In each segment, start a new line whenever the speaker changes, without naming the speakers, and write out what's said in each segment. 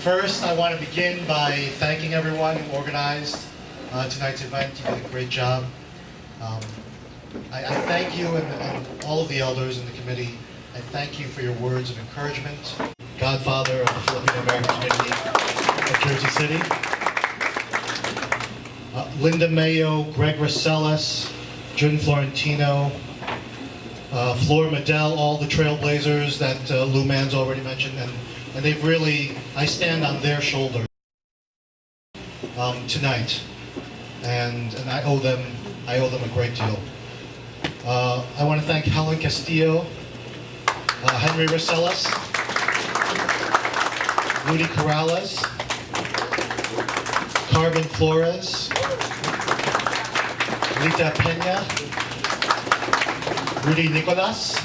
First, I want to begin by thanking everyone who organized tonight's event. You did a great job. I thank you and all of the elders in the committee. I thank you for your words of encouragement. Godfather of the Filipino American community of Jersey City. Linda Mayo, Greg Rossellas, Jun Florentino, Flor Medell, all the trailblazers that Lou Mann's already mentioned, and they've really, I stand on their shoulders tonight, and I owe them a great deal. I want to thank Helen Castillo, Henry Rossellas, Rudy Corrales, Carmen Flores, Lita Pena, Rudy Nicolas,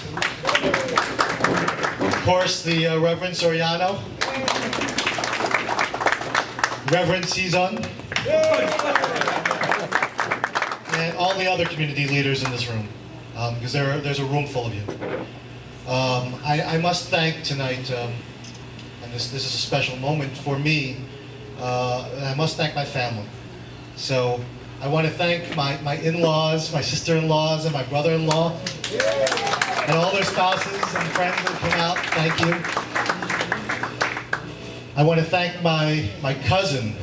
of course the Reverend Soriano, Reverend Cizon, and all the other community leaders in this room, because there's a room full of you. I must thank tonight, and this is a special moment for me, and I must thank my family. So I want to thank my in-laws, my sister-in-laws, and my brother-in-law, and all their spouses and friends that come out. Thank you. I want to thank my cousin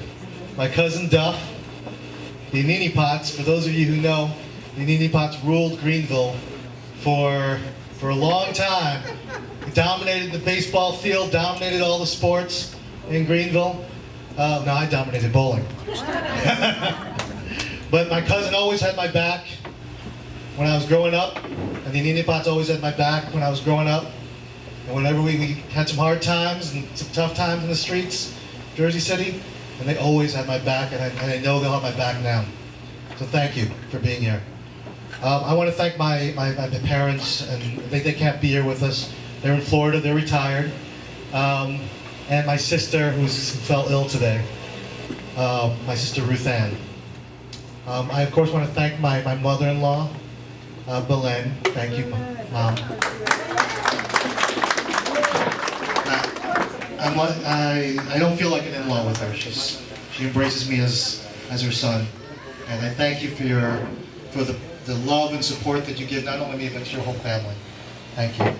Duff, the Ninipots. For those of you who know, the Ninipots ruled Greenville for a long time. He dominated the baseball field, dominated all the sports in Greenville. No, I dominated bowling. But my cousin always had my back when I was growing up, and the Ninipots always had my back when I was growing up. And whenever we had some hard times and some tough times in the streets, Jersey City, and they always had my back, and I know they'll have my back now. So thank you for being here. I want to thank my parents, and they can't be here with us. They're in Florida, they're retired. And my sister, who fell ill today, my sister Ruth Ann. I of course want to thank my mother-in-law, Belen. Thank you, Mom. I don't feel like an in-law with her. She embraces me as her son, and I thank you for the love and support that you give not only me but your whole family. Thank you.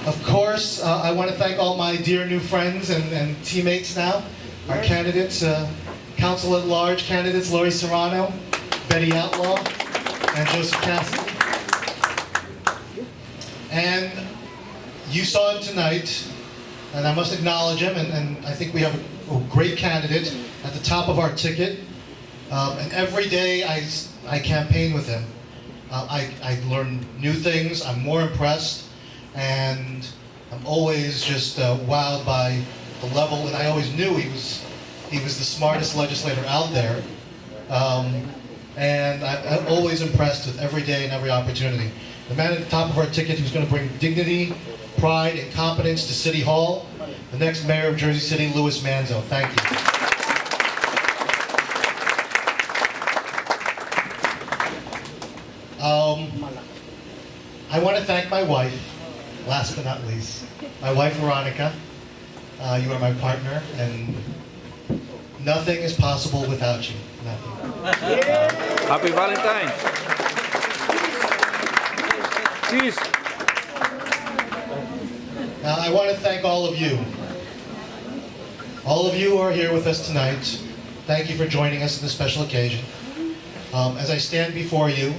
Of course, I want to thank all my dear new friends and teammates now, our candidates, Council at Large candidates, Laurie Serrano, Betty Outlaw, and Joseph Cassidy. And you saw him tonight, and I must acknowledge him, and I think we have a great candidate at the top of our ticket. And every day I campaign with him. I learn new things, I'm more impressed, and I'm always just wowed by the level, and I always knew he was the smartest legislator out there. And I'm always impressed with every day and every opportunity. The man at the top of our ticket who's going to bring dignity, pride, and competence to City Hall, the next mayor of Jersey City, Louis Manzo. Thank you. I want to thank my wife, last but not least. My wife, Veronica. You are my partner, and nothing is possible without you. Nothing.
Happy Valentine's. Cheers.
Now, I want to thank all of you. All of you who are here with us tonight. Thank you for joining us on this special occasion. As I stand before you,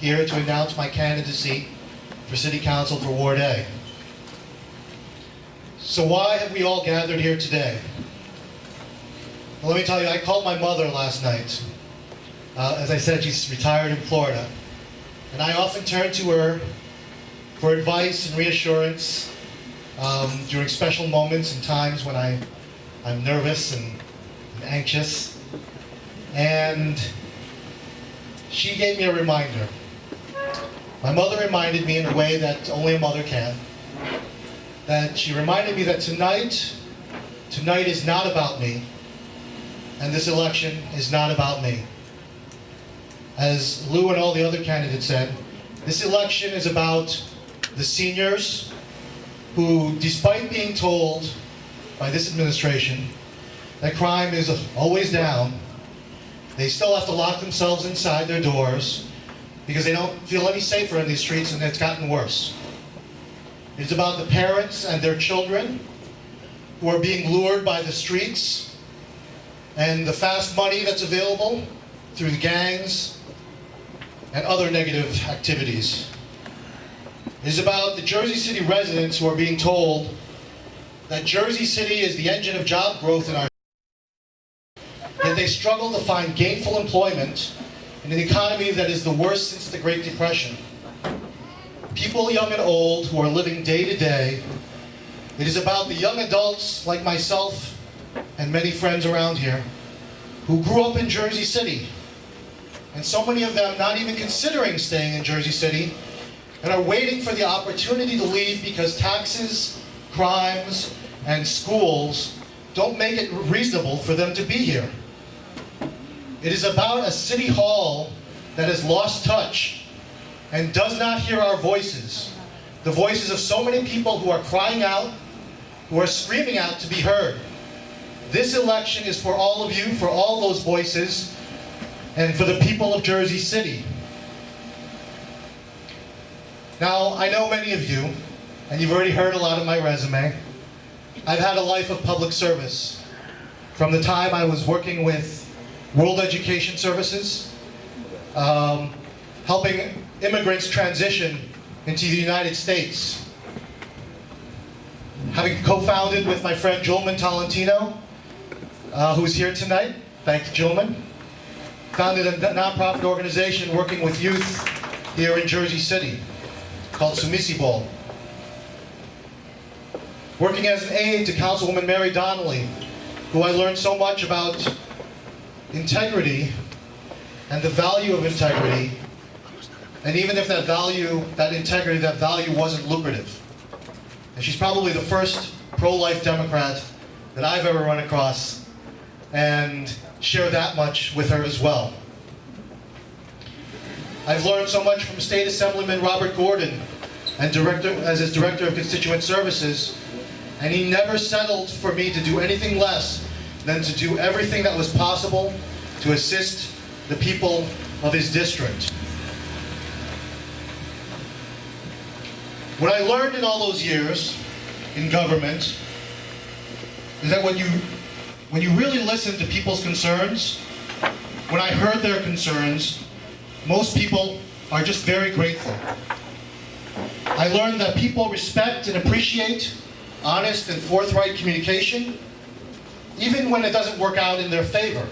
here to announce my candidacy for City Council for Ward A. So why have we all gathered here today? Well, let me tell you, I called my mother last night. As I said, she's retired in Florida. And I often turn to her for advice and reassurance during special moments and times when I'm nervous and anxious. And she gave me a reminder. My mother reminded me in a way that only a mother can. That she reminded me that tonight is not about me, and this election is not about me. As Lou and all the other candidates said, this election is about the seniors, who, despite being told by this administration that crime is always down, they still have to lock themselves inside their doors because they don't feel any safer in these streets, and it's gotten worse. It's about the parents and their children who are being lured by the streets and the fast money that's available through the gangs and other negative activities. It is about the Jersey City residents who are being told that Jersey City is the engine of job growth in our yet they struggle to find gainful employment in an economy that is the worst since the Great Depression. People young and old who are living day to day. It is about the young adults like myself and many friends around here who grew up in Jersey City, and so many of them not even considering staying in Jersey City and are waiting for the opportunity to leave because taxes, crimes, and schools don't make it reasonable for them to be here. It is about a city hall that has lost touch and does not hear our voices, the voices of so many people who are crying out, who are screaming out to be heard. This election is for all of you, for all those voices, and for the people of Jersey City. Now, I know many of you, and you've already heard a lot of my resume. I've had a life of public service. From the time I was working with World Education Services, helping immigrants transition into the United States. Having co-founded with my friend Julman Tolentino, who's here tonight. Thank you, Julman. Founded a nonprofit organization working with youth here in Jersey City called Sumisibol. Working as an aide to Councilwoman Mary Donnelly, who I learned so much about integrity and the value of integrity, and even if that value wasn't lucrative. And she's probably the first pro-life Democrat that I've ever run across, and share that much with her as well. I've learned so much from State Assemblyman Robert Gordon and as his Director of Constituent Services, and he never settled for me to do anything less than to do everything that was possible to assist the people of his district. What I learned in all those years in government is that when you really listen to people's concerns, when I heard their concerns, most people are just very grateful. I learned that people respect and appreciate honest and forthright communication, even when it doesn't work out in their favor.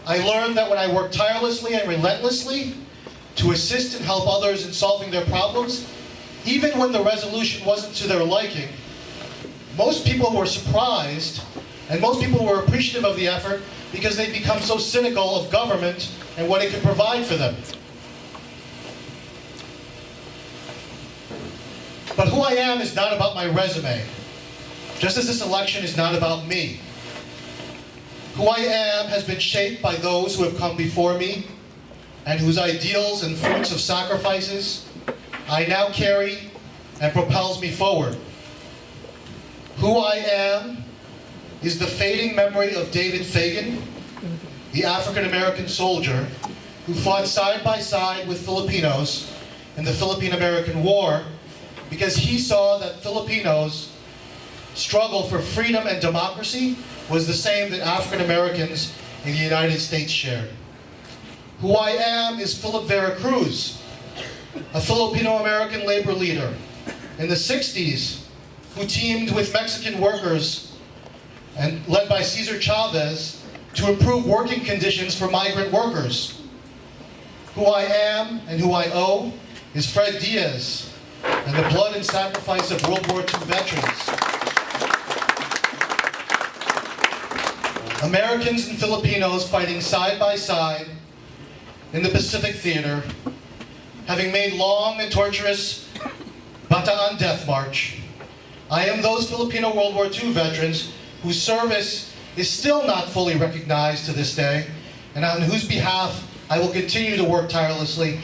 I learned that when I work tirelessly and relentlessly to assist and help others in solving their problems, even when the resolution wasn't to their liking, most people were surprised and most people were appreciative of the effort because they'd become so cynical of government and what it could provide for them. But who I am is not about my resume, just as this election is not about me. Who I am has been shaped by those who have come before me and whose ideals and fruits of sacrifices I now carry and propels me forward. Who I am is the fading memory of David Fagan, the African-American soldier who fought side by side with Filipinos in the Philippine-American War because he saw that Filipinos' struggle for freedom and democracy was the same that African Americans in the United States shared. Who I am is Philip Vera Cruz, a Filipino-American labor leader in the 60s who teamed with Mexican workers and led by Cesar Chavez to improve working conditions for migrant workers. Who I am and who I owe is Fred Diaz and the blood and sacrifice of World War II veterans. Americans and Filipinos fighting side by side in the Pacific Theater, having made long and torturous Bataan Death March. I am those Filipino World War II veterans whose service is still not fully recognized to this day, and on whose behalf I will continue to work tirelessly